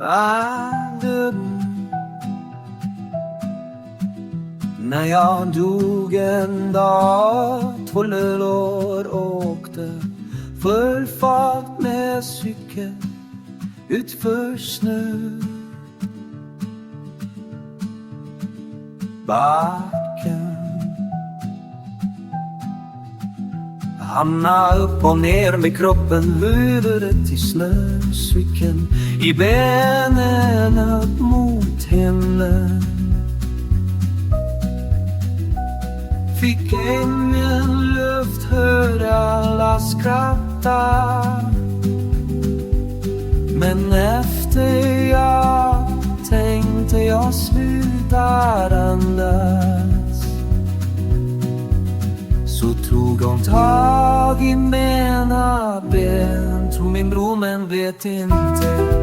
världen. När jag dog en dag, 12 år, åkte full fart med cykel utför snö. Backen hamna upp och ner med kroppen, huvudet i snöcykeln, i benen upp mot himlen. Fick ingen luft, hörde alla skratta. Men efter jag tänkte jag slutar andas, så tog hon tag i mina ben, tror min bror men vet inte.